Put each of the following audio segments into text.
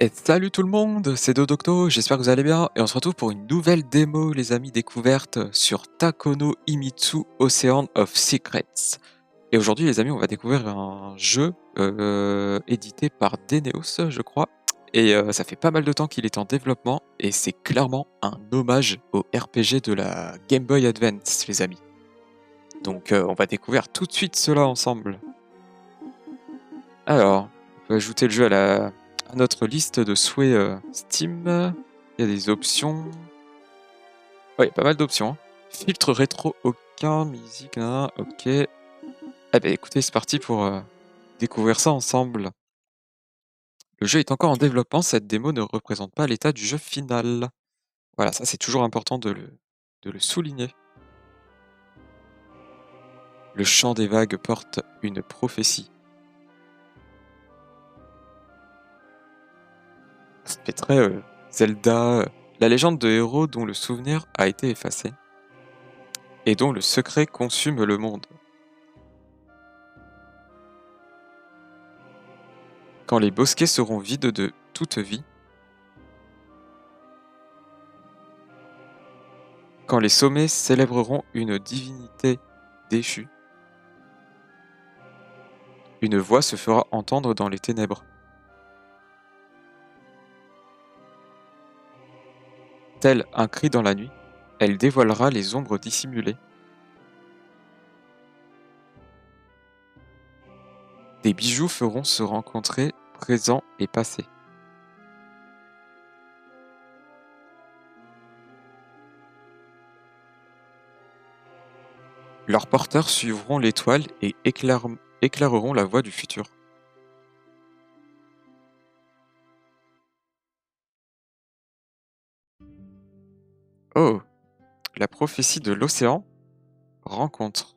Et salut tout le monde, c'est Dodocto, j'espère que vous allez bien et on se retrouve pour une nouvelle démo les amis découverte sur Takono Imitsu Ocean of Secrets. Et aujourd'hui les amis on va découvrir un jeu édité par Deneos je crois et ça fait pas mal de temps qu'il est en développement et c'est clairement un hommage au RPG de la Game Boy Advance les amis. Donc on va découvrir tout de suite cela ensemble. Alors, on peut ajouter le jeu à notre liste de souhaits Steam. Il y a des options. Ouais, pas mal d'options, hein. Filtre rétro, aucun, musique, nan, ok. Ah bah écoutez, c'est parti pour découvrir ça ensemble. Le jeu est encore en développement, cette démo ne représente pas l'état du jeu final. Voilà, ça c'est toujours important de le souligner. Le chant des vagues porte une prophétie. Ça fait très Zelda, la légende de héros dont le souvenir a été effacé et dont le secret consume le monde. Quand les bosquets seront vides de toute vie, quand les sommets célébreront une divinité déchue, une voix se fera entendre dans les ténèbres. Tel un cri dans la nuit, elle dévoilera les ombres dissimulées. Des bijoux feront se rencontrer présent et passé. Leurs porteurs suivront l'étoile et éclaireront la voie du futur. Oh, la prophétie de l'océan rencontre.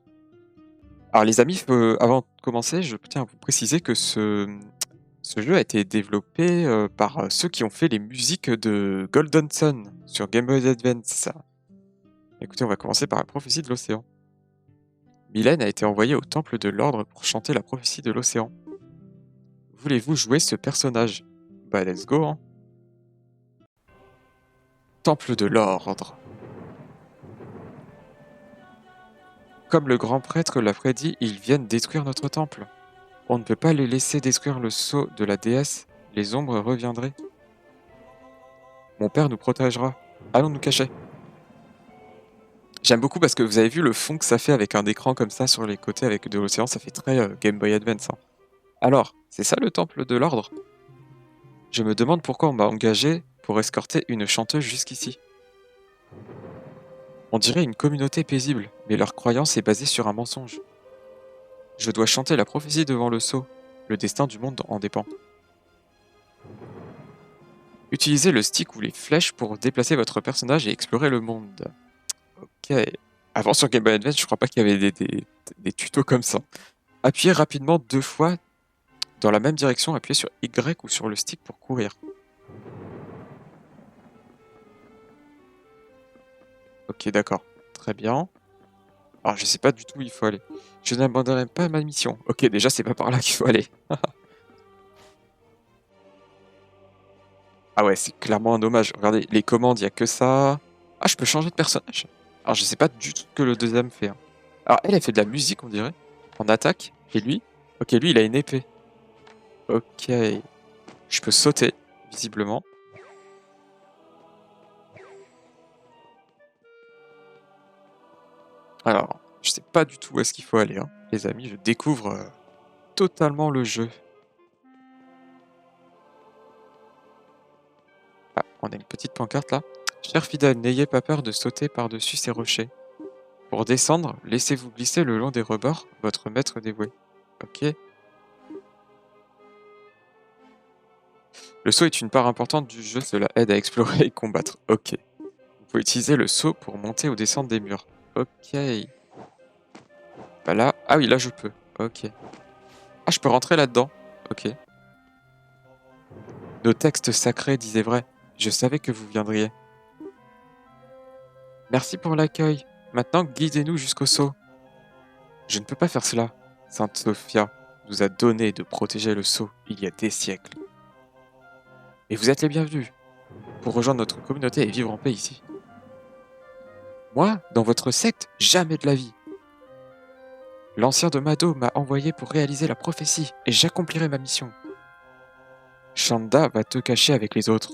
Alors les amis, avant de commencer, je tiens à vous préciser que ce jeu a été développé par ceux qui ont fait les musiques de Golden Sun sur Game Boy Advance. Écoutez, on va commencer par la prophétie de l'océan. Mylène a été envoyée au temple de l'ordre pour chanter la prophétie de l'océan. Voulez-vous jouer ce personnage? Bah let's go, hein. Temple de l'ordre. Comme le grand prêtre l'a prédit, ils viennent détruire notre temple. On ne peut pas les laisser détruire le sceau de la déesse, les ombres reviendraient. Mon père nous protégera. Allons nous cacher. J'aime beaucoup parce que vous avez vu le fond que ça fait avec un écran comme ça sur les côtés avec de l'océan, ça fait très Game Boy Advance, hein. Alors, c'est ça le temple de l'ordre? Je me demande pourquoi on m'a engagé pour escorter une chanteuse jusqu'ici. On dirait une communauté paisible, mais leur croyance est basée sur un mensonge. Je dois chanter la prophétie devant le sceau. Le destin du monde en dépend. Utilisez le stick ou les flèches pour déplacer votre personnage et explorer le monde. Ok. Avant sur Game Boy Advance, je crois pas qu'il y avait des tutos comme ça. Appuyez rapidement 2 fois dans la même direction, appuyez sur Y ou sur le stick pour courir. Ok, d'accord. Très bien. Alors, je sais pas du tout où il faut aller. Je n'abandonnerai pas ma mission. Ok, déjà, c'est pas par là qu'il faut aller. Ah ouais, c'est clairement un dommage. Regardez, les commandes, il y a que ça. Ah, je peux changer de personnage. Alors, je sais pas du tout ce que le deuxième fait, hein. Alors, elle fait de la musique, on dirait, en attaque. Et lui? Ok, lui, il a une épée. Ok. Je peux sauter, visiblement. Alors, je sais pas du tout où est-ce qu'il faut aller, hein. Les amis, je découvre totalement le jeu. Ah, on a une petite pancarte là. Cher fidèle, n'ayez pas peur de sauter par-dessus ces rochers. Pour descendre, laissez-vous glisser le long des rebords, votre maître dévoué. Ok. Le saut est une part importante du jeu, cela aide à explorer et combattre. Ok. Vous pouvez utiliser le saut pour monter ou descendre des murs. Ok. Bah là, ah oui, là je peux. Ok. Ah, je peux rentrer là-dedans. Ok. Nos textes sacrés disaient vrai. Je savais que vous viendriez. Merci pour l'accueil. Maintenant, guidez-nous jusqu'au sceau. Je ne peux pas faire cela. Sainte Sophia nous a donné de protéger le sceau il y a des siècles. Et vous êtes les bienvenus pour rejoindre notre communauté et vivre en paix ici. Moi, dans votre secte, jamais de la vie. L'ancien de Mado m'a envoyé pour réaliser la prophétie et j'accomplirai ma mission. Shanda va te cacher avec les autres.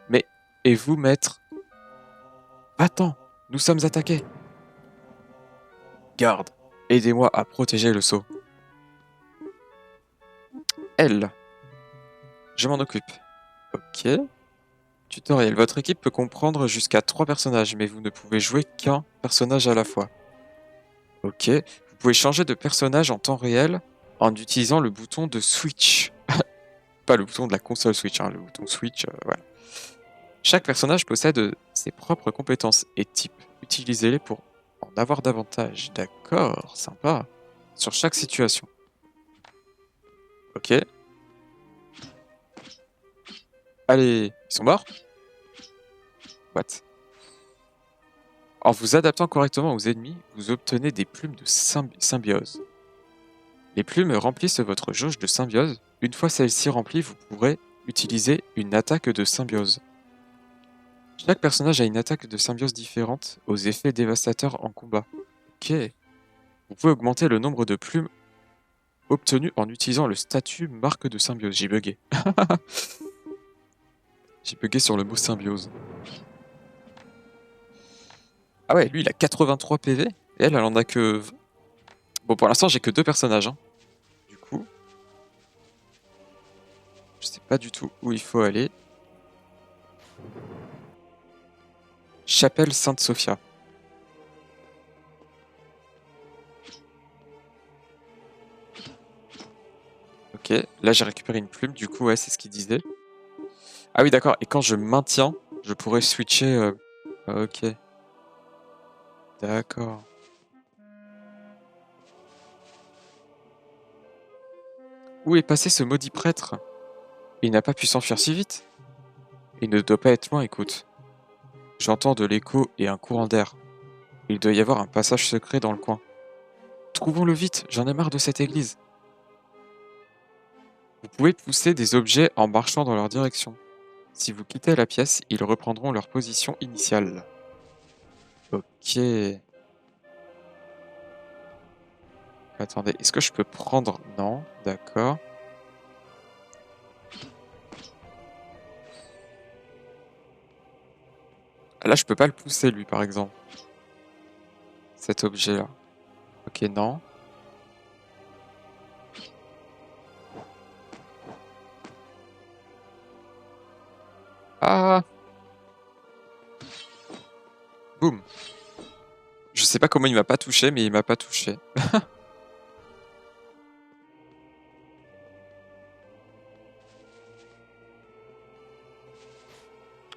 Mais, et vous, maître? Attends, nous sommes attaqués. Garde, aidez-moi à protéger le sceau. Elle, je m'en occupe. Ok. Tutoriel. Votre équipe peut comprendre jusqu'à 3 personnages, mais vous ne pouvez jouer qu'un personnage à la fois. Ok. Vous pouvez changer de personnage en temps réel en utilisant le bouton de Switch. Pas le bouton de la console Switch, hein, le bouton Switch, voilà. Chaque personnage possède ses propres compétences et types. Utilisez-les pour en avoir davantage. D'accord, sympa. Sur chaque situation. Ok. Allez, ils sont morts? What? En vous adaptant correctement aux ennemis, vous obtenez des plumes de symbiose. Les plumes remplissent votre jauge de symbiose. Une fois celle-ci remplie, vous pourrez utiliser une attaque de symbiose. Chaque personnage a une attaque de symbiose différente aux effets dévastateurs en combat. Ok. Vous pouvez augmenter le nombre de plumes obtenues en utilisant le statut marque de symbiose. J'ai bugué. J'ai bugué sur le mot symbiose. Ah ouais, lui il a 83 PV et elle en a que... Bon, pour l'instant j'ai que 2 personnages. Hein. Du coup, je sais pas du tout où il faut aller. Chapelle Sainte-Sophia. Ok, là j'ai récupéré une plume, du coup ouais c'est ce qu'il disait. Ah oui d'accord, et quand je maintiens, je pourrais switcher... Ok, d'accord. Où est passé ce maudit prêtre? Il n'a pas pu s'enfuir si vite. Il ne doit pas être loin, écoute. J'entends de l'écho et un courant d'air. Il doit y avoir un passage secret dans le coin. Trouvons-le vite, j'en ai marre de cette église. Vous pouvez pousser des objets en marchant dans leur direction. Si vous quittez la pièce, ils reprendront leur position initiale. Ok. Attendez, est-ce que je peux prendre... Non, d'accord. Là, je peux pas le pousser, lui, par exemple. Cet objet-là. Ok, non. Ah! Boum. Je sais pas comment il m'a pas touché, mais il m'a pas touché.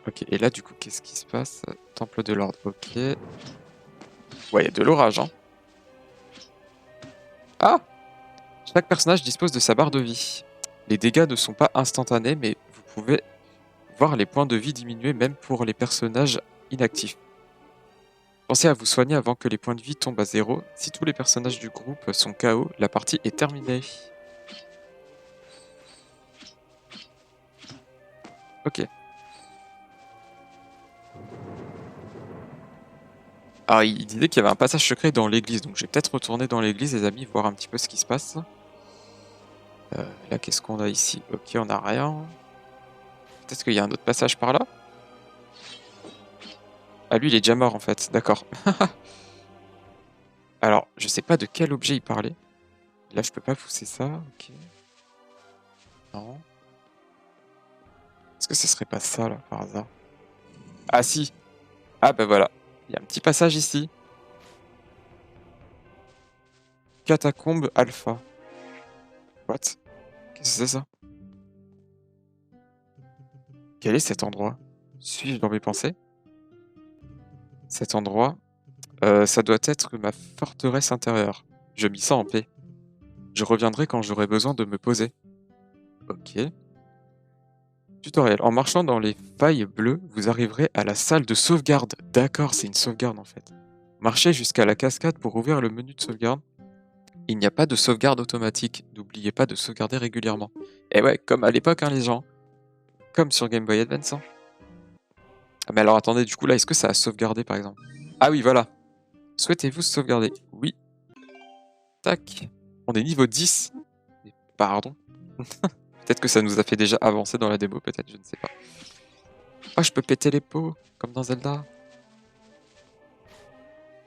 Ok, et là, du coup, qu'est-ce qui se passe? Temple de l'ordre, ok. Ouais, il y a de l'orage, hein. Ah! Chaque personnage dispose de sa barre de vie. Les dégâts ne sont pas instantanés, mais vous pouvez voir les points de vie diminuer même pour les personnages inactifs. Pensez à vous soigner avant que les points de vie tombent à 0. Si tous les personnages du groupe sont KO, la partie est terminée. Ok. Alors, il disait qu'il y avait un passage secret dans l'église, donc je vais peut-être retourner dans l'église, les amis, voir un petit peu ce qui se passe. Là, qu'est-ce qu'on a ici? Ok, on n'a rien. Peut-être qu'il y a un autre passage par là? Ah, lui, il est déjà mort, en fait. D'accord. Alors, je sais pas de quel objet il parlait. Là, je peux pas pousser ça. Ok. Non. Est-ce que ce serait pas ça, là, par hasard? Ah, si. Ah, bah voilà. Il y a un petit passage ici. Catacombe Alpha. What? Qu'est-ce que c'est ça? Quel est cet endroit? Suis-je dans mes pensées? Cet endroit, ça doit être ma forteresse intérieure. Je m'y sens en paix. Je reviendrai quand j'aurai besoin de me poser. Ok. Tutoriel. En marchant dans les failles bleues, vous arriverez à la salle de sauvegarde. D'accord, c'est une sauvegarde en fait. Marchez jusqu'à la cascade pour ouvrir le menu de sauvegarde. Il n'y a pas de sauvegarde automatique. N'oubliez pas de sauvegarder régulièrement. Et ouais, comme à l'époque, hein, les gens. comme sur Game Boy Advance. Hein. Ah, mais alors attendez, du coup là, est-ce que ça a sauvegardé par exemple? Ah oui, voilà. Souhaitez-vous sauvegarder? Oui. Tac. On est niveau 10. Pardon. Peut-être que ça nous a fait déjà avancer dans la démo, peut-être, je ne sais pas. Ah, je peux péter les pots, comme dans Zelda.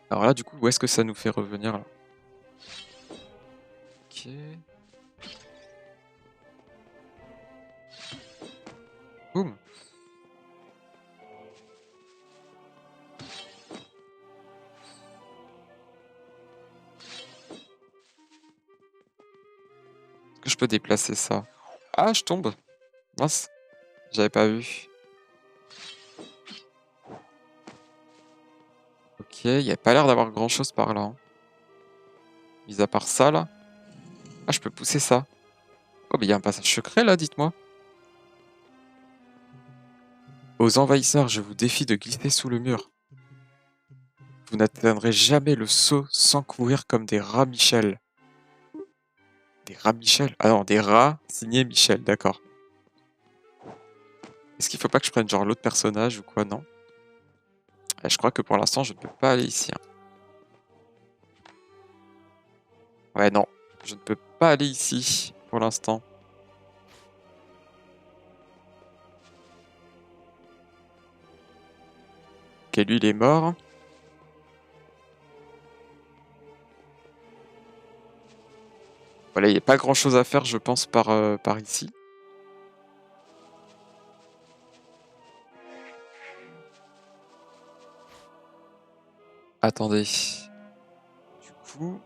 Alors là, du coup, où est-ce que ça nous fait revenir là? Ok. Boum. Est-ce que je peux déplacer ça? Ah, je tombe. Mince, j'avais pas vu. Ok, il n'y a pas l'air d'avoir grand-chose par là. Hein. Mis à part ça, là. Ah, je peux pousser ça. Oh, mais il y a un passage secret, là, dites-moi. Aux envahisseurs, je vous défie de glisser sous le mur. Vous n'atteindrez jamais le saut sans courir comme des rats Michel. Des rats Michel? Ah non, des rats signés Michel, d'accord. Est-ce qu'il faut pas que je prenne genre l'autre personnage ou quoi? Non. Je crois que pour l'instant, je ne peux pas aller ici. Hein. Ouais, non. Je ne peux pas aller ici pour l'instant. Ok, lui, il est mort. Voilà, il n'y a pas grand-chose à faire, je pense, par ici. Attendez. coup...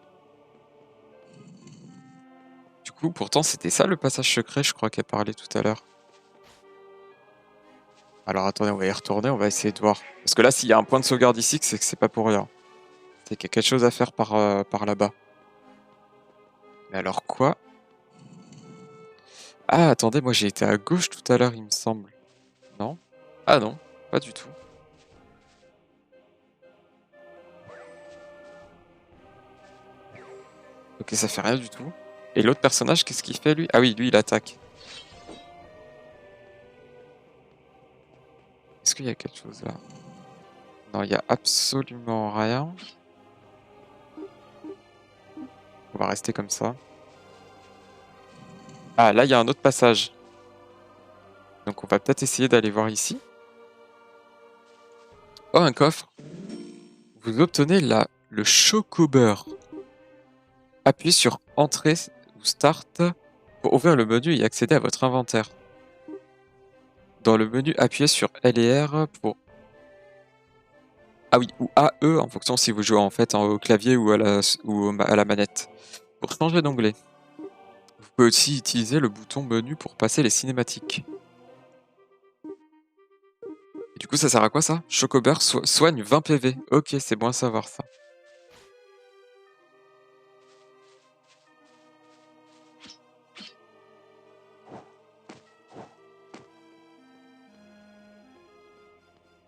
Du coup, pourtant, c'était ça le passage secret, je crois, qu'elle parlait tout à l'heure. Alors attendez, on va y retourner, on va essayer de voir. Parce que là, s'il y a un point de sauvegarde ici, c'est que c'est pas pour rien. C'est qu'il y a quelque chose à faire par là-bas. Mais alors quoi? Ah, attendez, moi j'ai été à gauche tout à l'heure, il me semble. Non? Ah non, pas du tout. Ok, ça fait rien du tout. Et l'autre personnage, qu'est-ce qu'il fait lui? Ah oui, lui il attaque. Est-ce qu'il y a quelque chose là? Non, il y a absolument rien. On va rester comme ça. Ah, là il y a un autre passage. Donc on va peut-être essayer d'aller voir ici. Oh, un coffre. Vous obtenez le chocobeurre. Appuyez sur Entrée ou Start pour ouvrir le menu et accéder à votre inventaire. Dans le menu, appuyez sur L et R pour... Ah oui, ou AE en fonction si vous jouez en fait au clavier ou à la manette. Pour changer d'onglet. Vous pouvez aussi utiliser le bouton menu pour passer les cinématiques. Et du coup, ça sert à quoi ça? Chocobeurre soigne 20 PV. Ok, c'est bon à savoir ça.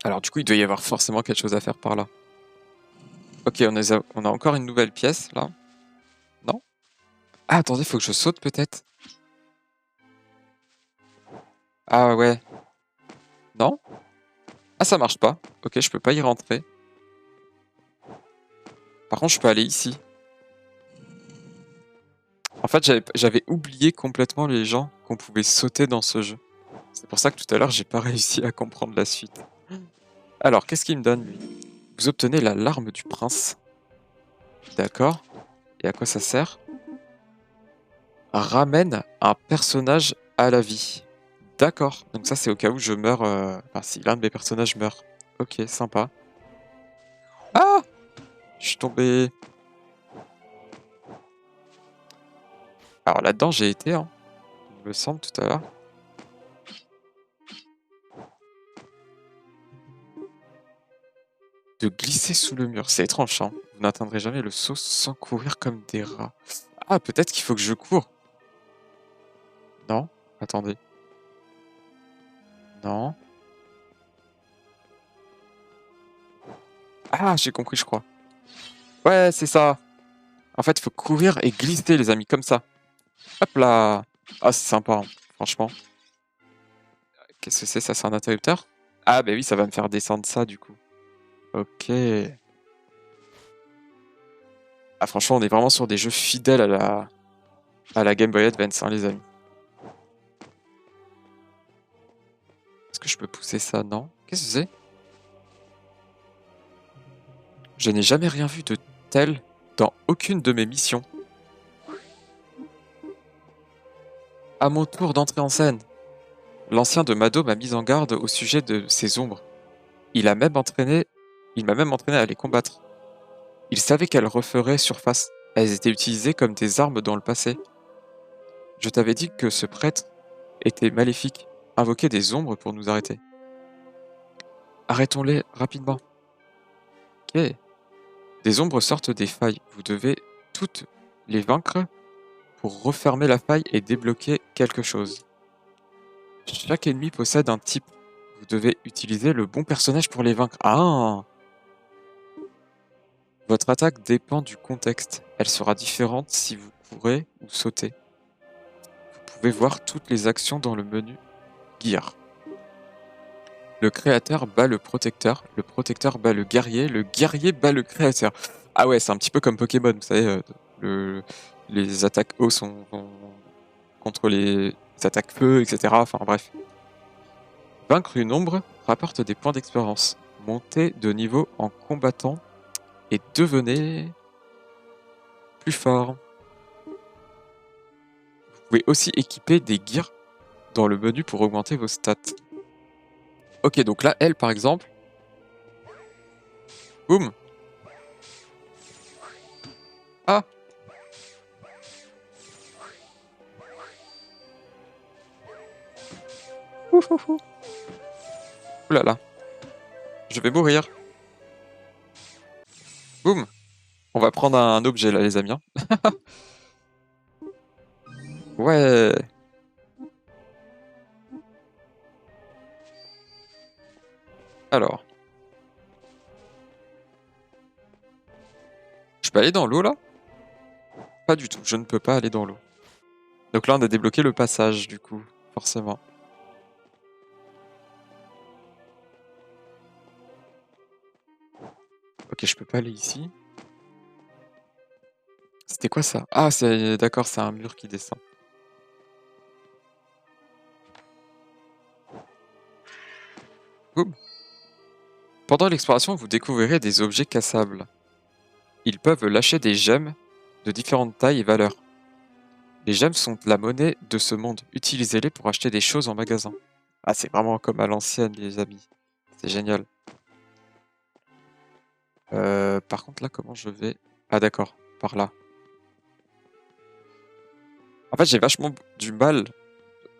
Alors du coup, il doit y avoir forcément quelque chose à faire par là. Ok, on a encore une nouvelle pièce là. Non? Ah, attendez, faut que je saute peut-être? Ah ouais. Non? Ah, ça marche pas. Ok, je peux pas y rentrer. Par contre, je peux aller ici. En fait, j'avais oublié complètement les gens qu'on pouvait sauter dans ce jeu. C'est pour ça que tout à l'heure, j'ai pas réussi à comprendre la suite. Alors, qu'est-ce qu'il me donne, lui? Vous obtenez la larme du prince. D'accord. Et à quoi ça sert? Ramène un personnage à la vie. D'accord. Donc ça, c'est au cas où je meurs... Enfin, si l'un de mes personnages meurt. Ok, sympa. Ah! Je suis tombé... Alors là-dedans, j'ai été, hein. Il me semble, tout à l'heure. De glisser sous le mur. C'est étrange, hein. Vous n'atteindrez jamais le saut sans courir comme des rats. Ah, peut-être qu'il faut que je cours. Non? Attendez. Non. Ah, j'ai compris, je crois. Ouais, c'est ça. En fait, il faut courir et glisser, les amis, comme ça. Hop là. Ah, c'est sympa, hein, franchement. Qu'est-ce que c'est ça? C'est un interrupteur? Ah bah oui, ça va me faire descendre ça du coup. Ok. Ah franchement, on est vraiment sur des jeux fidèles à la Game Boy Advance, hein, les amis. Est-ce que je peux pousser ça? Non. Qu'est-ce que c'est? Je n'ai jamais rien vu de tel dans aucune de mes missions. À mon tour d'entrer en scène. L'ancien de Mado m'a mis en garde au sujet de ces ombres. Il a même entraîné, il m'a même entraîné à les combattre. Il savait qu'elles referaient surface. Elles étaient utilisées comme des armes dans le passé. Je t'avais dit que ce prêtre était maléfique, invoquait des ombres pour nous arrêter. Arrêtons-les rapidement. Ok. Des ombres sortent des failles. Vous devez toutes les vaincre pour refermer la faille et débloquer quelque chose. Chaque ennemi possède un type. Vous devez utiliser le bon personnage pour les vaincre. Ah! Votre attaque dépend du contexte. Elle sera différente si vous courez ou sautez. Vous pouvez voir toutes les actions dans le menu Gear. Le créateur bat le protecteur bat le guerrier bat le créateur. Ah ouais, c'est un petit peu comme Pokémon, vous savez, les attaques eau sont contre les attaques feu, etc. Enfin bref. Vaincre une ombre rapporte des points d'expérience. Montez de niveau en combattant et devenez plus fort. Vous pouvez aussi équiper des gears dans le menu pour augmenter vos stats. Ok, donc là, elle, par exemple, boum. Ah, ouf, ouf, ouf. Ouh là là, je vais mourir. Boum. On va prendre un objet là, les amis, hein. Ouais. Alors, je peux aller dans l'eau là? Pas du tout, je ne peux pas aller dans l'eau. Donc là, on a débloqué le passage, du coup, forcément. Ok, je peux pas aller ici. C'était quoi ça? Ah, c'est d'accord, c'est un mur qui descend. Boum. Pendant l'exploration, vous découvrirez des objets cassables. Ils peuvent lâcher des gemmes de différentes tailles et valeurs. Les gemmes sont la monnaie de ce monde. Utilisez-les pour acheter des choses en magasin. Ah, c'est vraiment comme à l'ancienne, les amis. C'est génial. Par contre, là, comment je vais... Ah, d'accord, par là. En fait, j'ai vachement du mal.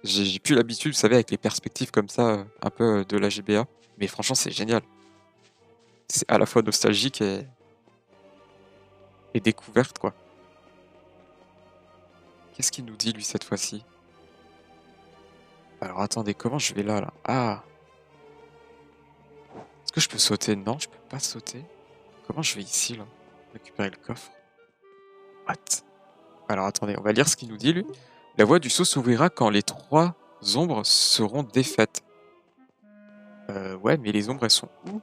J'ai plus l'habitude, vous savez, avec les perspectives comme ça, un peu de la GBA. Mais franchement, c'est génial. C'est à la fois nostalgique et découverte, quoi. Qu'est-ce qu'il nous dit, lui, cette fois-ci? Alors, attendez, comment je vais là, là? Ah! Est-ce que je peux sauter? Non, je peux pas sauter. Comment je vais ici, là? Récupérer le coffre. What? Alors, attendez, on va lire ce qu'il nous dit, lui. La voie du saut s'ouvrira quand les trois ombres seront défaites. Ouais, mais les ombres, elles sont où?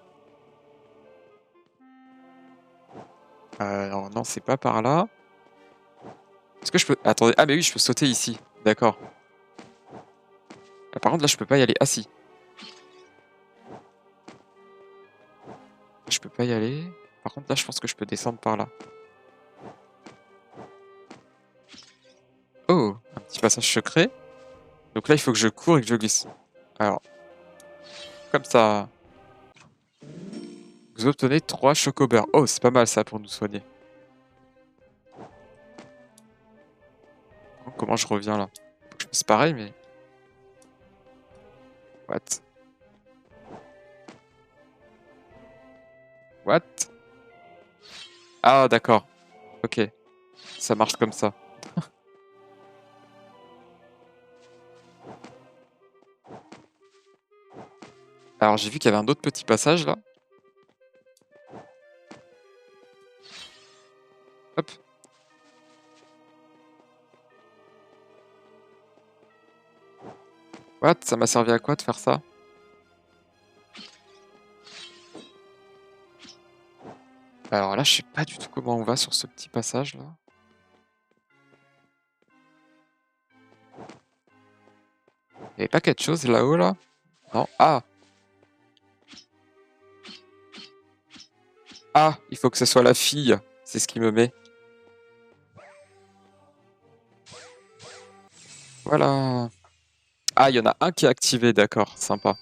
Alors, non, c'est pas par là. Est-ce que je peux... Attendez, ah mais oui, je peux sauter ici. D'accord. Ah, par contre, là, je peux pas y aller. Ah si. Je peux pas y aller. Par contre, là, je pense que je peux descendre par là. Oh, un petit passage secret. Donc là, il faut que je cours et que je glisse. Alors, comme ça. Vous obtenez 3 chocobers. Oh, c'est pas mal ça pour nous soigner. Oh, comment je reviens là? Faut que je fasse pareil, mais... What? What? Ah, d'accord. Ok. Ça marche comme ça. Alors, j'ai vu qu'il y avait un autre petit passage là. Hop. What? Ça m'a servi à quoi de faire ça? Alors là, je sais pas du tout comment on va sur ce petit passage là. Il y avait pas quelque chose là-haut là? Non? Ah! Ah! Il faut que ce soit la fille. C'est ce qui me met. Voilà. Ah, il y en a un qui est activé, d'accord, sympa.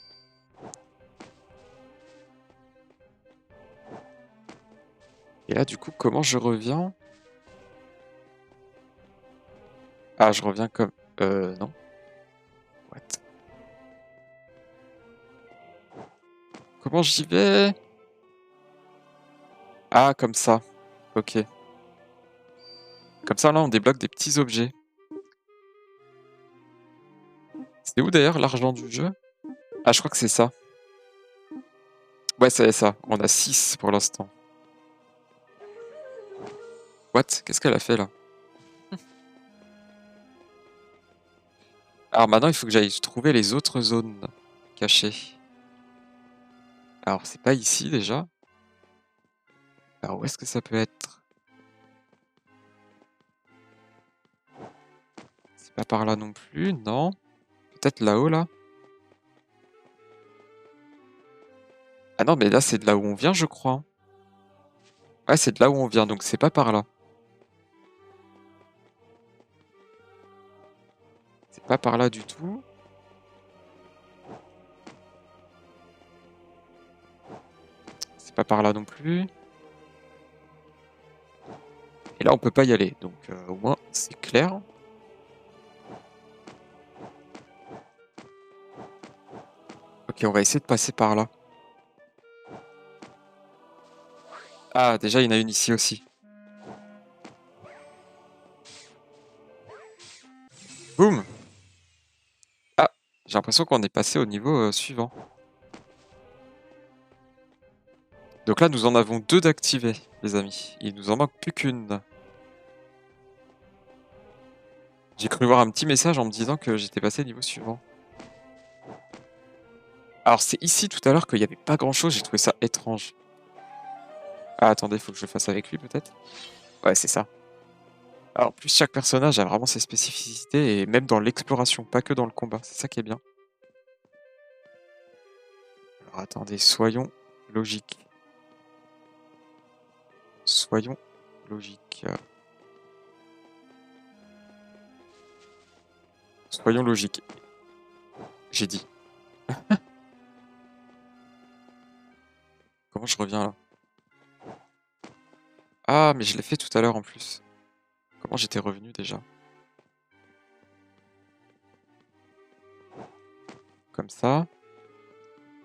Et là, du coup, comment je reviens? Ah, je reviens comme... non. What? Comment j'y vais? Ah, comme ça. Ok. Comme ça, là, on débloque des petits objets. C'est où d'ailleurs l'argent du jeu? Ah, je crois que c'est ça. Ouais, c'est ça. On a 6 pour l'instant. What? Qu'est-ce qu'elle a fait là? Alors maintenant, il faut que j'aille trouver les autres zones cachées. Alors, c'est pas ici déjà. Alors, où est-ce que ça peut être? C'est pas par là non plus, non. Peut-être là-haut, là? Ah non, mais là, c'est de là où on vient, je crois. Ouais, c'est de là où on vient, donc c'est pas par là. C'est pas par là du tout. C'est pas par là non plus. Et là, on peut pas y aller, donc au moins, c'est clair. Ok, on va essayer de passer par là. Ah, déjà, il y en a une ici aussi. Boum! Ah, j'ai l'impression qu'on est passé au niveau suivant. Donc là, nous en avons 2 d'activés, les amis. Il nous en manque plus qu'une. J'ai cru voir un petit message en me disant que j'étais passé au niveau suivant. Alors, c'est ici tout à l'heure qu'il n'y avait pas grand-chose, j'ai trouvé ça étrange. Ah, attendez, faut que je le fasse avec lui peut-être? Ouais, c'est ça. Alors, en plus, chaque personnage a vraiment ses spécificités, et même dans l'exploration, pas que dans le combat. C'est ça qui est bien. Alors, attendez, soyons logiques. Soyons logiques. Soyons logiques. J'ai dit. Comment je reviens là? Ah, mais je l'ai fait tout à l'heure en plus. Comment j'étais revenu déjà? Comme ça.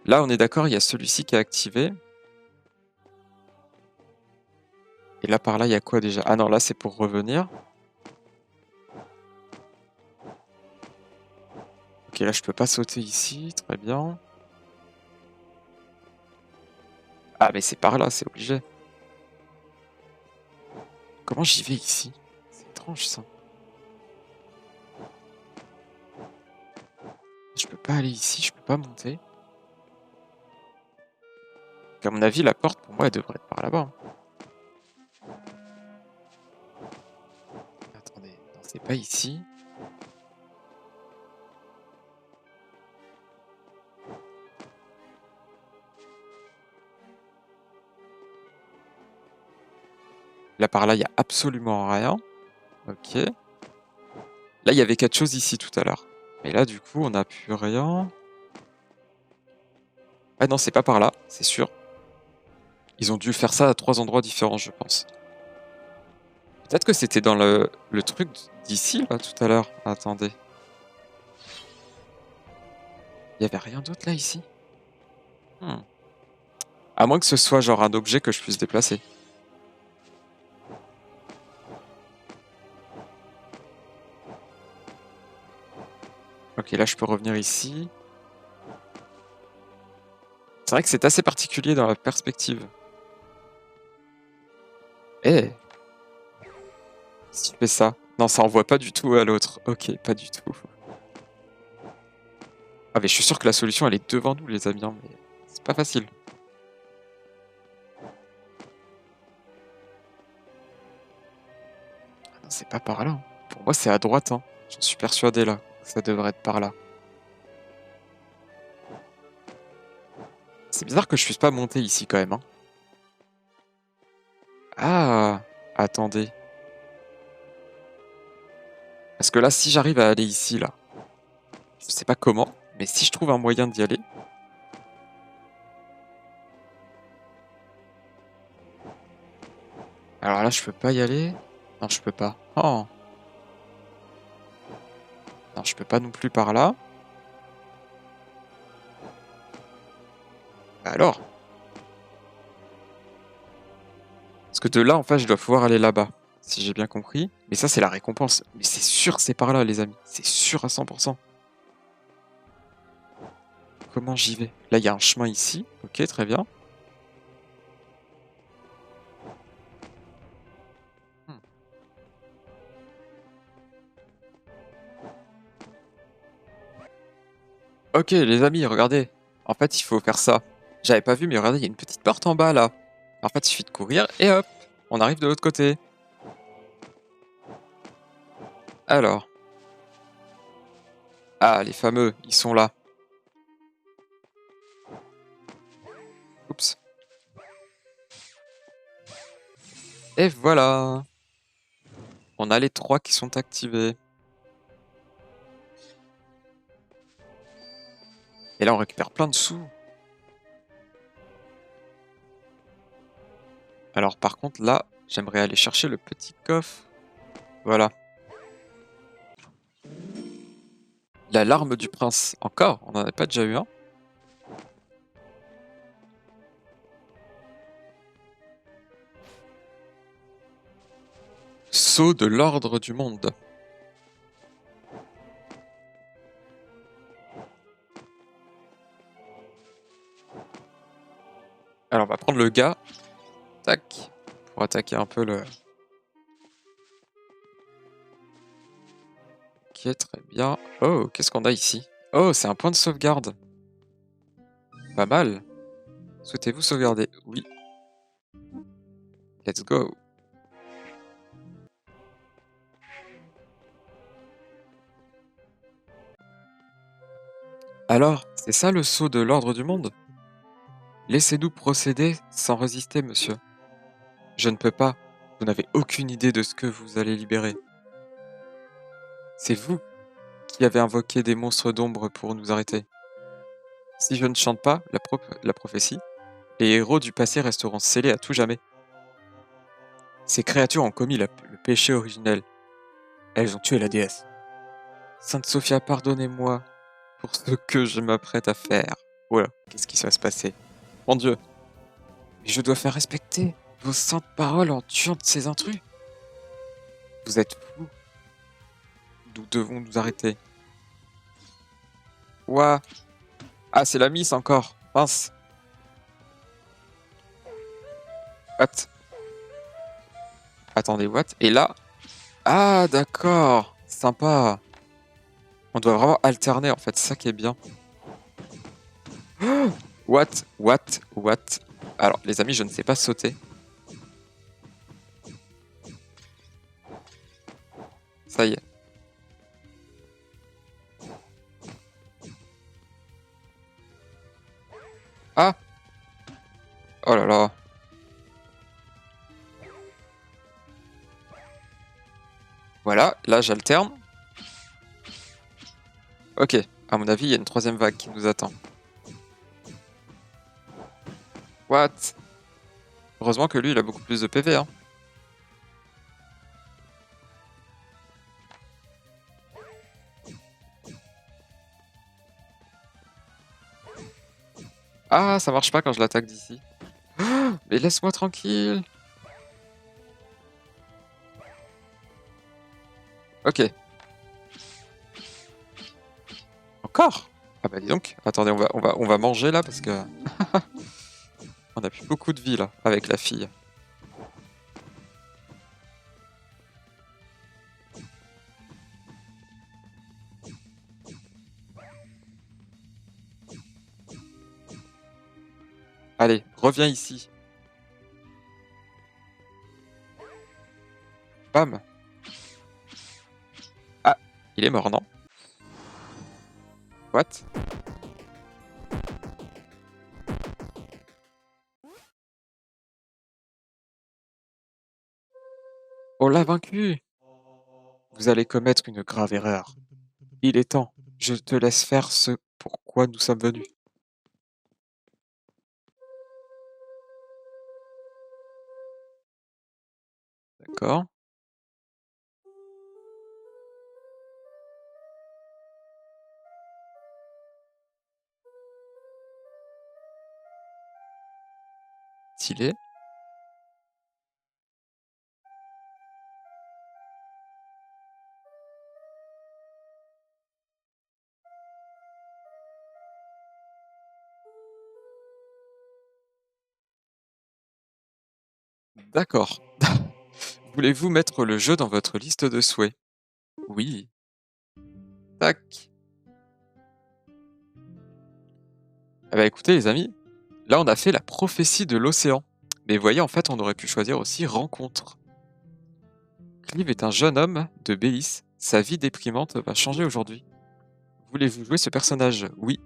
Là, on est d'accord, il y a celui-ci qui est activé. Et là, par là, il y a quoi déjà? Ah non, là, c'est pour revenir. Ok, là, je peux pas sauter ici. Très bien. Ah, mais c'est par là, c'est obligé. Comment j'y vais ici? C'est étrange, ça. Je peux pas aller ici, je peux pas monter. À mon avis, la porte, pour moi, elle devrait être par là-bas. Attendez, non, c'est pas ici. Là, par là, il y a absolument rien. Ok. Là, il y avait quelque chose ici tout à l'heure. Mais là, du coup, on n'a plus rien. Ah non, c'est pas par là, c'est sûr. Ils ont dû faire ça à 3 endroits différents, je pense. Peut-être que c'était dans le truc d'ici, là, tout à l'heure. Attendez. Il y avait rien d'autre, là, ici? Hmm. À moins que ce soit genre un objet que je puisse déplacer. Ok, là, je peux revenir ici. C'est vrai que c'est assez particulier dans la perspective. Eh, si tu fais ça. Non, ça envoie pas du tout à l'autre. Ok, pas du tout. Ah mais je suis sûr que la solution elle est devant nous les amis, hein, mais c'est pas facile. Ah non, c'est pas par là, hein. Pour moi c'est à droite, hein. J'en suis persuadé là. Ça devrait être par là. C'est bizarre que je puisse pas monter ici quand même, hein. Ah! Attendez. Parce que là, si j'arrive à aller ici, là, je sais pas comment, mais si je trouve un moyen d'y aller... Alors là, je peux pas y aller? Non, je peux pas. Oh! Non, je peux pas non plus par là. Bah alors? Parce que de là, en fait, je dois pouvoir aller là-bas, si j'ai bien compris. Mais ça, c'est la récompense. Mais c'est sûr, c'est par là, les amis. C'est sûr à 100%. Comment j'y vais? Là, il y a un chemin ici. Ok, très bien. Hmm. Ok, les amis, regardez. En fait, il faut faire ça. J'avais pas vu, mais regardez, il y a une petite porte en bas, là. En fait, il suffit de courir et hop, on arrive de l'autre côté. Alors. Ah, les fameux, ils sont là. Oups. Et voilà. On a les 3 qui sont activés. Et là, on récupère plein de sous. Alors, par contre, là, j'aimerais aller chercher le petit coffre. Voilà. La larme du prince. Encore? On n'en a pas déjà eu un? Sceau de l'ordre du monde. Alors, on va prendre le gars. Tac. Pour attaquer un peu le... Ok, très bien. Oh, qu'est-ce qu'on a ici? Oh, c'est un point de sauvegarde. Pas mal. Souhaitez-vous sauvegarder? Oui. Let's go. Alors, c'est ça le sceau de l'ordre du monde? Laissez-nous procéder sans résister, monsieur. Je ne peux pas. Vous n'avez aucune idée de ce que vous allez libérer. C'est vous qui avez invoqué des monstres d'ombre pour nous arrêter. Si je ne chante pas la prophétie, les héros du passé resteront scellés à tout jamais. Ces créatures ont commis le péché originel. Elles ont tué la déesse. Sainte Sophia, pardonnez-moi pour ce que je m'apprête à faire. Voilà, qu'est-ce qui va se passer? Mon Dieu, mais je dois faire respecter vos saintes paroles en tuant de ces intrus. Vous êtes fous. Nous devons nous arrêter. Ouah. Ah, c'est la miss encore. Mince. What? Attendez, what? Et là... Ah, d'accord. Sympa. On doit vraiment alterner, en fait. C'est ça qui est bien. What? What? What? Alors, les amis, je ne sais pas sauter. Ça y est. Ah! Oh là là. Voilà, là, j'alterne. Ok. À mon avis, il y a une troisième vague qui nous attend. What? Heureusement que lui, il a beaucoup plus de PV, hein. Ah, ça marche pas quand je l'attaque d'ici. Mais laisse-moi tranquille. Ok. Encore? Ah bah dis donc. Attendez, on va manger là parce que on a plus beaucoup de vie là avec la fille. Allez, reviens ici. Bam. Ah, il est mort, non? What? On l'a vaincu! Vous allez commettre une grave erreur. Il est temps. Je te laisse faire ce pourquoi nous sommes venus. D'accord? Stylé. D'accord. Voulez-vous mettre le jeu dans votre liste de souhaits? Oui. Tac. Eh bah écoutez les amis, là on a fait la prophétie de l'océan. Mais voyez, en fait, on aurait pu choisir aussi rencontre. Clive est un jeune homme de Béis. Sa vie déprimante va changer aujourd'hui. Voulez-vous jouer ce personnage? Oui.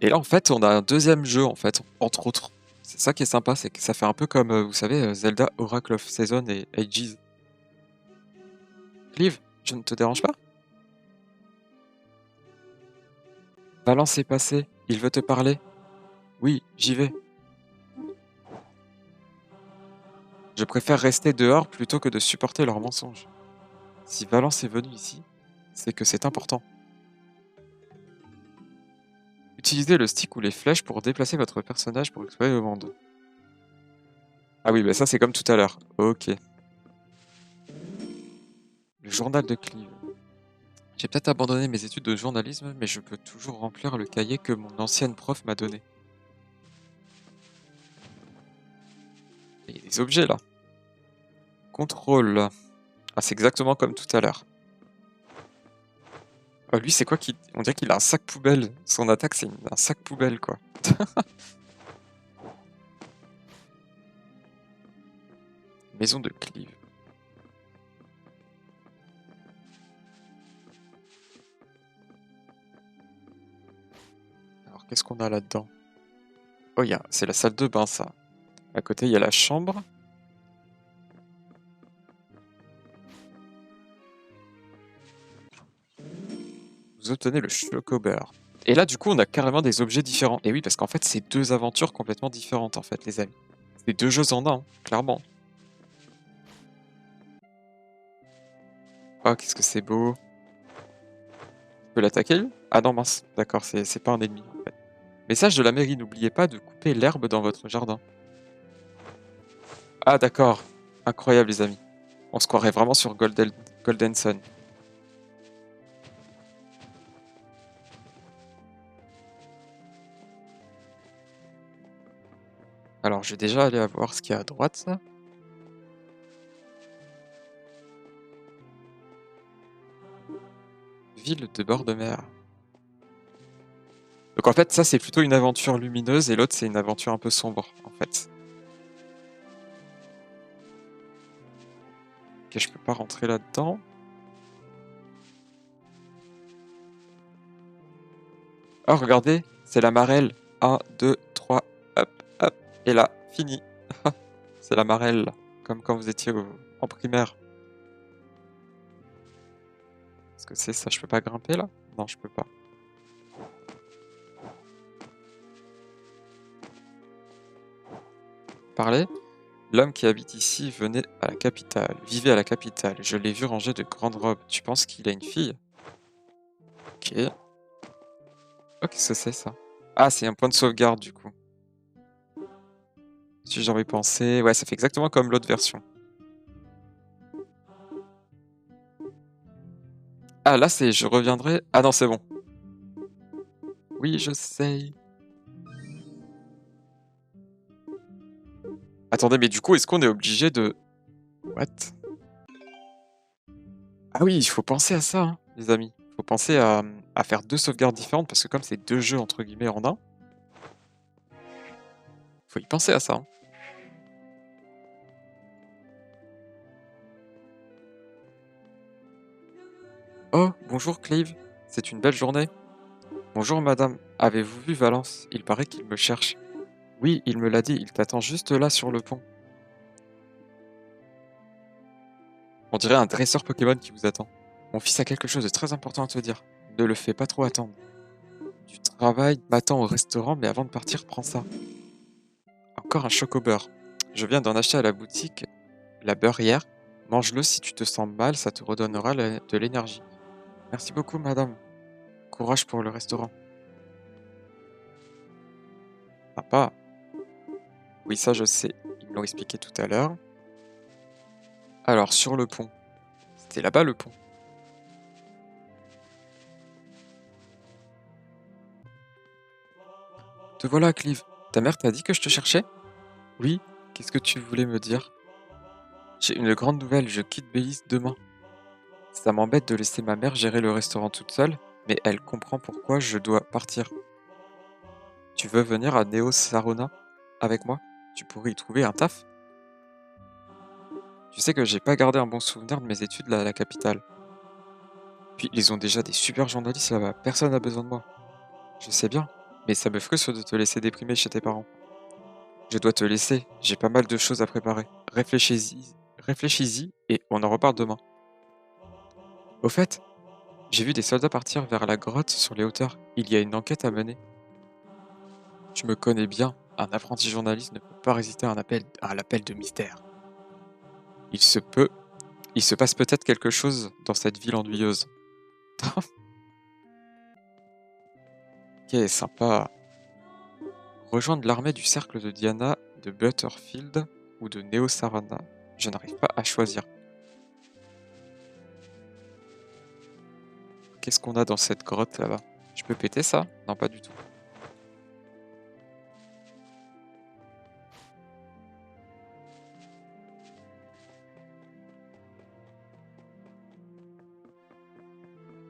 Et là, en fait, on a un deuxième jeu, en fait, entre autres. C'est ça qui est sympa, c'est que ça fait un peu comme, vous savez, Zelda Oracle of Season et Ages. Clive, je ne te dérange pas? Valence est passé, il veut te parler. Oui, j'y vais. Je préfère rester dehors plutôt que de supporter leurs mensonges. Si Valence est venu ici, c'est que c'est important. Utilisez le stick ou les flèches pour déplacer votre personnage pour explorer le monde. Ah oui, bah ça c'est comme tout à l'heure. Ok. Le journal de Clive. J'ai peut-être abandonné mes études de journalisme, mais je peux toujours remplir le cahier que mon ancienne prof m'a donné. Il y a des objets là. Contrôle. Ah, c'est exactement comme tout à l'heure. Ah, lui, c'est quoi qui... On dirait qu'il a un sac poubelle. Son attaque, c'est un sac poubelle, quoi. Maison de Clive. Alors, qu'est-ce qu'on a là-dedans? Oh, c'est la salle de bain, ça. À côté, il y a la chambre. Vous obtenez le chocobeurre. Et là, du coup, on a carrément des objets différents. Et oui, parce qu'en fait, c'est deux aventures complètement différentes, en fait, les amis. C'est deux jeux en un, hein, clairement. Oh, qu'est-ce que c'est beau. Je peux l'attaquer, lui? Ah non, mince. D'accord, c'est pas un ennemi, en fait. Message de la mairie, n'oubliez pas de couper l'herbe dans votre jardin. Ah, d'accord. Incroyable, les amis. On se croirait vraiment sur Golden Sun. Alors, je vais déjà aller voir ce qu'il y a à droite, ça. Ville de bord de mer. Donc en fait, ça c'est plutôt une aventure lumineuse et l'autre c'est une aventure un peu sombre, en fait. Ok, je peux pas rentrer là-dedans. Oh, regardez, c'est la marelle. Un, 2, 3, hop, hop. Et là, fini. C'est la marelle, comme quand vous étiez en primaire. Est-ce que c'est ça? Je peux pas grimper là? Non, je peux pas. Parler? L'homme qui habite ici venait à la capitale, vivait à la capitale. Je l'ai vu ranger de grandes robes. Tu penses qu'il a une fille? Ok. Oh, qu'est-ce que c'est ça? Ah, c'est un point de sauvegarde du coup. Si j'avais pensé... Ouais, ça fait exactement comme l'autre version. Ah, là, c'est je reviendrai... Ah non, c'est bon. Oui, je sais. Attendez, mais du coup, est-ce qu'on est obligé de... What? Ah oui, il faut penser à ça, hein, les amis. Il faut penser à à faire 2 sauvegardes différentes parce que comme c'est 2 jeux entre guillemets en un, faut y penser à ça, hein. Oh, bonjour Clive, c'est une belle journée. Bonjour madame, avez-vous vu Valence? Il paraît qu'il me cherche. Oui, il me l'a dit, il t'attend juste là sur le pont. On dirait un dresseur Pokémon qui vous attend. Mon fils a quelque chose de très important à te dire. Ne le fais pas trop attendre. Du travail m'attend au restaurant, mais avant de partir, prends ça. Encore un choco-beurre. Je viens d'en acheter à la boutique, la beurrière. Mange-le si tu te sens mal, ça te redonnera de l'énergie. Merci beaucoup, madame. Courage pour le restaurant. Sympa. Oui, ça je sais. Ils me l'ont expliqué tout à l'heure. Alors, sur le pont. C'était là-bas le pont. Te voilà, Clive. Ta mère t'a dit que je te cherchais? Oui. Qu'est-ce que tu voulais me dire? J'ai une grande nouvelle, je quitte Belize demain. Ça m'embête de laisser ma mère gérer le restaurant toute seule, mais elle comprend pourquoi je dois partir. Tu veux venir à Neo Sarona avec moi? Tu pourrais y trouver un taf? Tu sais que j'ai pas gardé un bon souvenir de mes études là à la capitale. Puis ils ont déjà des super journalistes là-bas, personne n'a besoin de moi. Je sais bien, mais ça me frustre de te laisser déprimer chez tes parents. Je dois te laisser, j'ai pas mal de choses à préparer. Réfléchis-y et on en reparle demain. Au fait, j'ai vu des soldats partir vers la grotte sur les hauteurs. Il y a une enquête à mener. Tu me connais bien, un apprenti journaliste ne peut pas résister à l'appel de mystère. Il se peut, il se passe peut-être quelque chose dans cette ville ennuyeuse. Ok, sympa. Rejoindre l'armée du cercle de Diana, de Butterfield ou de Neo Sarana. Je n'arrive pas à choisir. Qu'est-ce qu'on a dans cette grotte là-bas? Je peux péter ça? Non, pas du tout.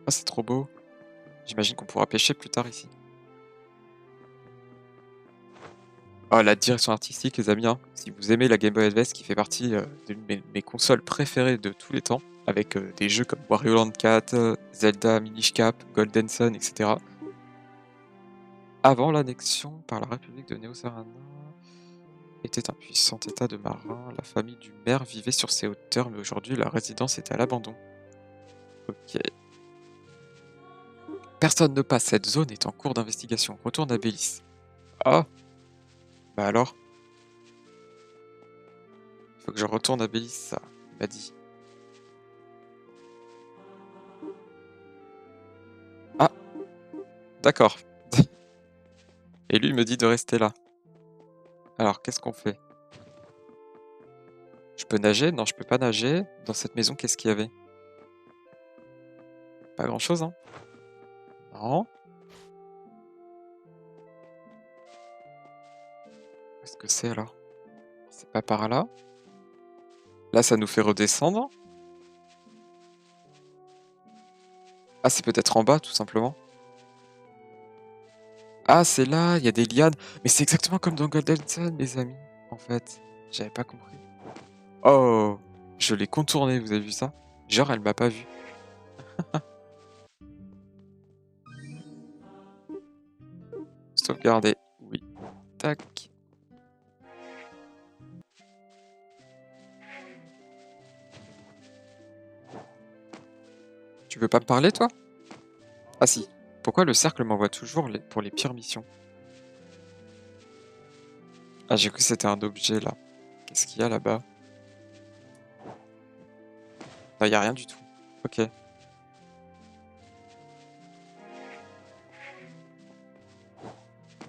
Ah, c'est trop beau. J'imagine qu'on pourra pêcher plus tard ici. Ah, la direction artistique, les amis, hein. Si vous aimez la Game Boy Advance, qui fait partie d'une de mes consoles préférées de tous les temps, avec des jeux comme Wario Land 4, Zelda Minish Cap, Golden Sun, etc. Avant l'annexion par la République de Neo-Sarana, était un puissant état de marin. La famille du maire vivait sur ces hauteurs, mais aujourd'hui la résidence est à l'abandon. Ok. Personne ne passe, cette zone est en cours d'investigation. Retourne à Bélis. Ah, bah alors, il faut que je retourne à Bélis, ça, il m'a dit. Ah, d'accord. Et lui, il me dit de rester là. Alors, qu'est-ce qu'on fait? Je peux nager? Non, je peux pas nager. Dans cette maison, qu'est-ce qu'il y avait? Pas grand-chose, hein? Non. Qu'est-ce que c'est alors? C'est pas par là. Là, ça nous fait redescendre. Ah, c'est peut-être en bas, tout simplement. Ah, c'est là, il y a des lianes. Mais c'est exactement comme dans Golden Sun, les amis, en fait. J'avais pas compris. Oh, je l'ai contourné, vous avez vu ça? Genre, elle m'a pas vu. Sauvegarder. Oui. Tac. Tu veux pas me parler, toi? Ah si. Pourquoi le cercle m'envoie toujours pour les pires missions? Ah, j'ai cru que c'était un objet, là. Qu'est-ce qu'il y a là-bas? Non, y a rien du tout. Ok.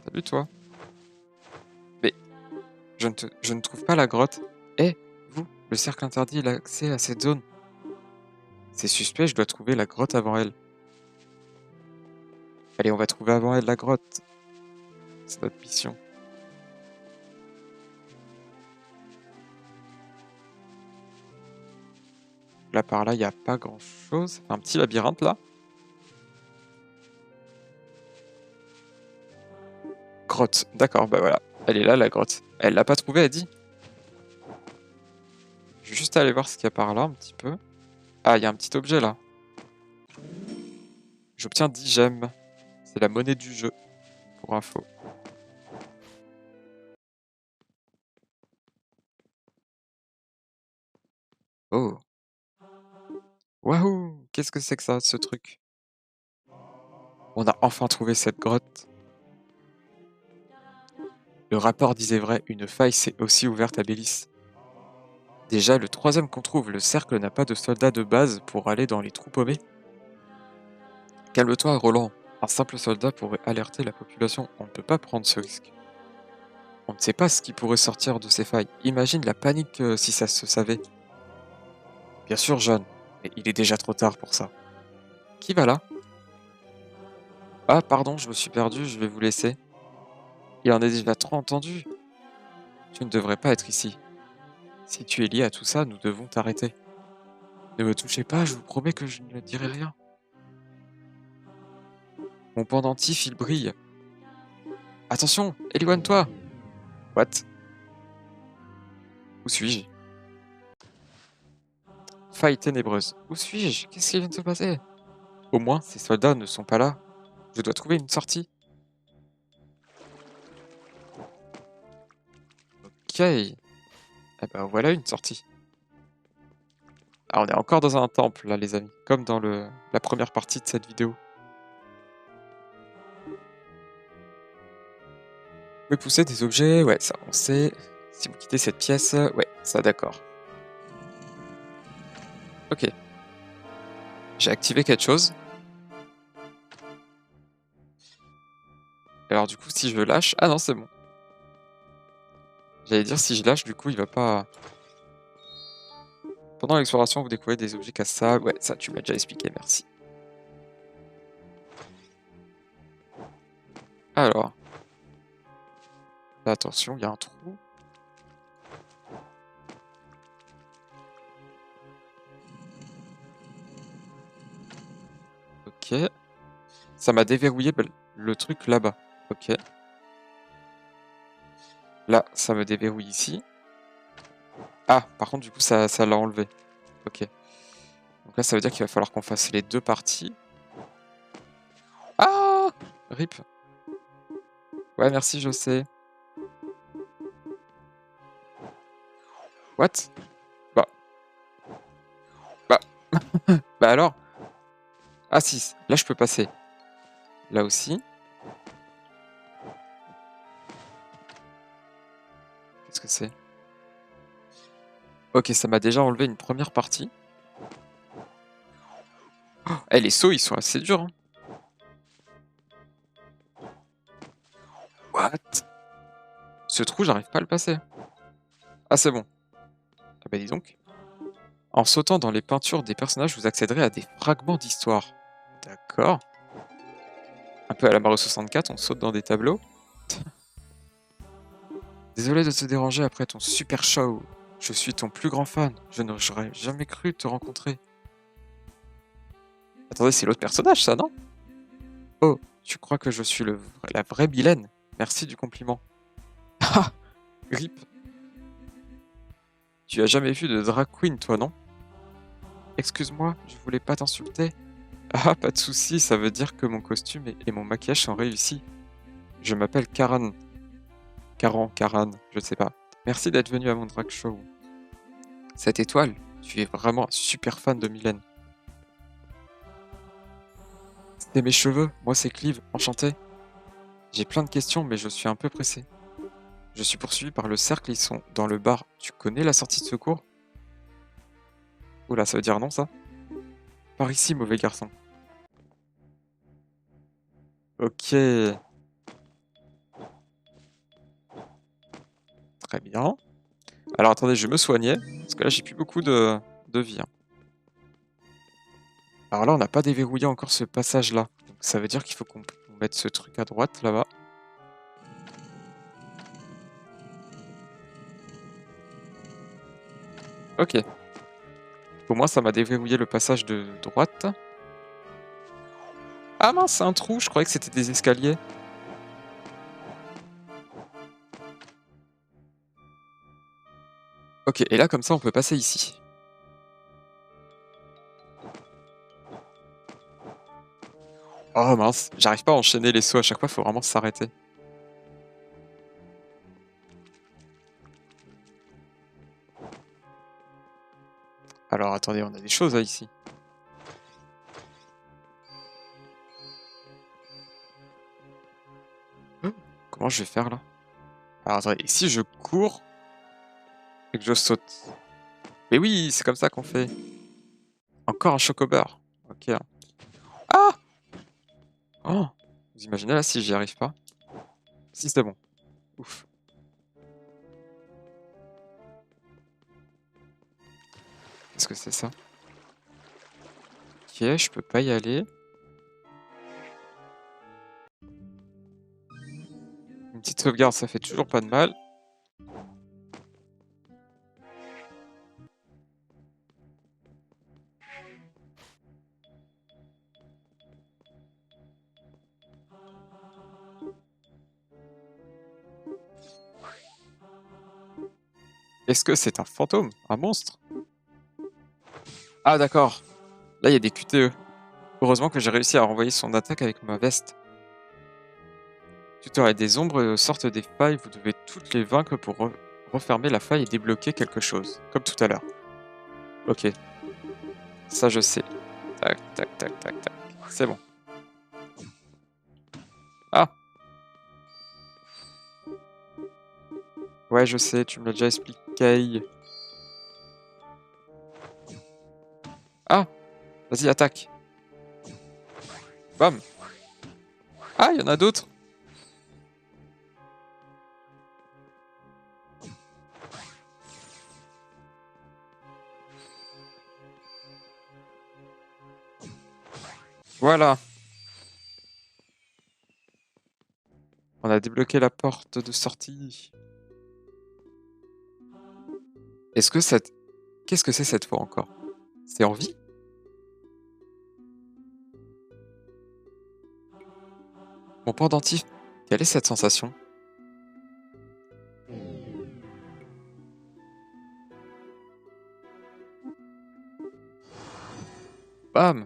Salut, toi. Mais je ne trouve pas la grotte. Eh, vous, le cercle interdit l'accès à cette zone. C'est suspect, je dois trouver la grotte avant elle. Allez, on va trouver avant elle la grotte. C'est notre mission. Là, par là, il n'y a pas grand-chose. Un petit labyrinthe, là. grotte. D'accord, bah voilà. Elle est là, la grotte. Elle l'a pas trouvée, elle dit. Je vais juste aller voir ce qu'il y a par là, un petit peu. Ah, il y a un petit objet, là. J'obtiens 10 gemmes. C'est la monnaie du jeu, pour info. Oh. Waouh! Qu'est-ce que c'est que ça, ce truc? On a enfin trouvé cette grotte. Le rapport disait vrai, une faille s'est aussi ouverte à Bélis. Déjà, le troisième qu'on trouve, le cercle n'a pas de soldats de base pour aller dans les trous paumés. Calme-toi, Roland. Un simple soldat pourrait alerter la population. On ne peut pas prendre ce risque. On ne sait pas ce qui pourrait sortir de ces failles. Imagine la panique si ça se savait. Bien sûr, John, mais il est déjà trop tard pour ça. Qui va là? Ah, pardon, je me suis perdu, je vais vous laisser. Il en est déjà trop entendu. Tu ne devrais pas être ici. Si tu es lié à tout ça, nous devons t'arrêter. Ne me touchez pas, je vous promets que je ne dirai rien. Mon pendentif, il brille. Attention, éloigne-toi. What? Où suis-je? Faille ténébreuse. Où suis-je? Qu'est-ce qui vient de se passer? Au moins, ces soldats ne sont pas là. Je dois trouver une sortie. Ok. Eh ben voilà une sortie. Ah, on est encore dans un temple là, les amis. Comme dans la première partie de cette vidéo. Vous pouvez pousser des objets. Ouais, ça, on sait. Si vous quittez cette pièce. Ouais, ça, d'accord. Ok. J'ai activé quelque chose. Alors du coup, si je lâche... Ah non, c'est bon. J'allais dire, si je lâche, du coup, il va pas... Pendant l'exploration, vous découvrez des objets cassables. Ouais, ça, tu m'as déjà expliqué, merci. Alors... Là, attention, il y a un trou. Ok. Ça m'a déverrouillé le truc là-bas. Ok. Là, ça me déverrouille ici. Ah, par contre, du coup, ça l'a enlevé. Ok. Donc là, ça veut dire qu'il va falloir qu'on fasse les deux parties. Ah! RIP. Ouais, merci, je sais. What? Bah. Bah. Bah alors? Ah si, là, je peux passer. Là aussi. Qu'est-ce que c'est? Ok, ça m'a déjà enlevé une première partie. Oh, les sauts, ils sont assez durs, hein. What? Ce trou, j'arrive pas à le passer. Ah, c'est bon. Ah bah dis donc. En sautant dans les peintures des personnages, vous accéderez à des fragments d'histoire. D'accord. Un peu à la Mario 64, on saute dans des tableaux. Désolé de te déranger après ton super show. Je suis ton plus grand fan. Je n'aurais jamais cru te rencontrer. Attendez, c'est l'autre personnage, ça, non? Oh, tu crois que je suis la vraie Mylène? Merci du compliment. Ah! RIP. Tu as jamais vu de drag queen, toi, non? Excuse-moi, je voulais pas t'insulter. Ah, pas de souci, ça veut dire que mon costume et mon maquillage sont réussis. Je m'appelle Karan. Karan, je sais pas. Merci d'être venu à mon drag show. Cette étoile, tu es vraiment un super fan de Mylène. C'est mes cheveux, moi c'est Clive, enchanté. J'ai plein de questions, mais je suis un peu pressé. Je suis poursuivi par le cercle, ils sont dans le bar. Tu connais la sortie de secours? Oula, ça veut dire non, ça? Par ici, mauvais garçon. Ok. Très bien. Alors attendez, je vais me soigner, parce que là j'ai plus beaucoup de vie, hein. Alors là, on n'a pas déverrouillé encore ce passage-là. Donc ça veut dire qu'il faut qu'on mette ce truc à droite, là-bas. Ok. Au moins, ça m'a déverrouillé le passage de droite. Ah mince, c'est un trou, je croyais que c'était des escaliers. Ok, et là, comme ça, on peut passer ici. Oh mince, j'arrive pas à enchaîner les sauts à chaque fois, faut vraiment s'arrêter. Alors attendez, on a des choses là ici. Oh, comment je vais faire là? Alors attendez, et si je cours et que je saute? Mais oui, c'est comme ça qu'on fait. Encore un chocobar. Ok. Ah! Oh! Vous imaginez là si j'y arrive pas? Si c'est bon. Ouf. Qu'est-ce que c'est ça? Ok, je peux pas y aller. Une petite sauvegarde, ça fait toujours pas de mal. Est-ce que c'est un fantôme? Un monstre? Ah d'accord. Là, il y a des QTE. Heureusement que j'ai réussi à renvoyer son attaque avec ma veste. Tuteur et des ombres sortent des failles, vous devez toutes les vaincre pour refermer la faille et débloquer quelque chose, comme tout à l'heure. Ok, ça je sais. Tac, tac, tac, tac, tac. C'est bon. Ah! Ouais, je sais, tu me l'as déjà expliqué. Ah! Vas-y, attaque. Bam! Ah, il y en a d'autres! Voilà! On a débloqué la porte de sortie. Est-ce que cette... Qu'est-ce que c'est cette fois encore? C'est en vie? Mon pendentif, quelle est cette sensation? Bam!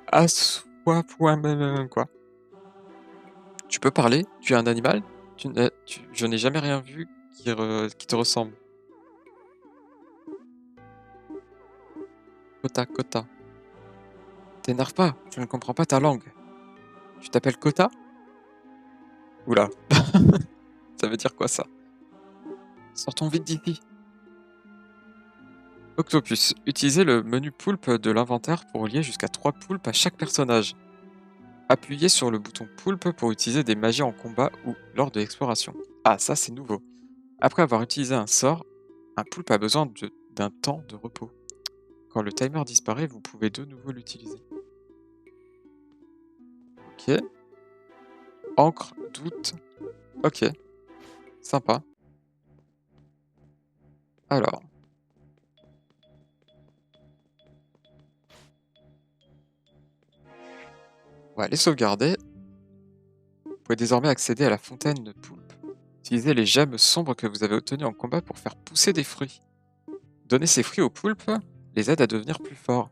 Assois point quoi? Tu peux parler? Tu es un animal? Je n'ai jamais rien vu qui te ressemble. Kota, Kota. T'énerve pas, je ne comprends pas ta langue. Tu t'appelles Kota? Oula, ça veut dire quoi ça? Sortons vite d'ici. Octopus. Utilisez le menu poulpe de l'inventaire pour lier jusqu'à 3 poulpes à chaque personnage. Appuyez sur le bouton poulpe pour utiliser des magies en combat ou lors de l'exploration. Ah, ça c'est nouveau. Après avoir utilisé un sort, un poulpe a besoin d'un temps de repos. Quand le timer disparaît, vous pouvez de nouveau l'utiliser. Ok. Encre, doute. Ok. Sympa. Alors. On va aller sauvegarder. Vous pouvez désormais accéder à la fontaine de poulpe. Utilisez les gemmes sombres que vous avez obtenues en combat pour faire pousser des fruits. Donner ces fruits aux poulpes les aide à devenir plus forts.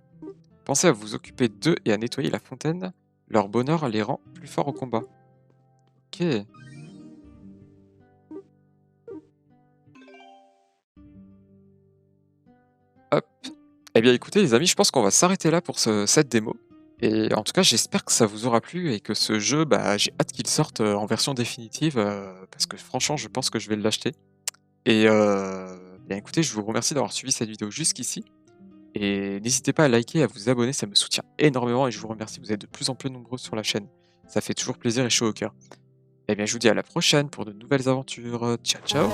Pensez à vous occuper d'eux et à nettoyer la fontaine. Leur bonheur les rend plus forts au combat. Ok. Hop. Eh bien écoutez les amis, je pense qu'on va s'arrêter là pour cette démo. Et en tout cas, j'espère que ça vous aura plu et que ce jeu, bah, j'ai hâte qu'il sorte en version définitive parce que franchement, je pense que je vais l'acheter. Et bien écoutez, je vous remercie d'avoir suivi cette vidéo jusqu'ici. Et n'hésitez pas à liker et à vous abonner, ça me soutient énormément et je vous remercie, vous êtes de plus en plus nombreux sur la chaîne. Ça fait toujours plaisir et chaud au cœur. Et bien je vous dis à la prochaine pour de nouvelles aventures. Ciao ciao!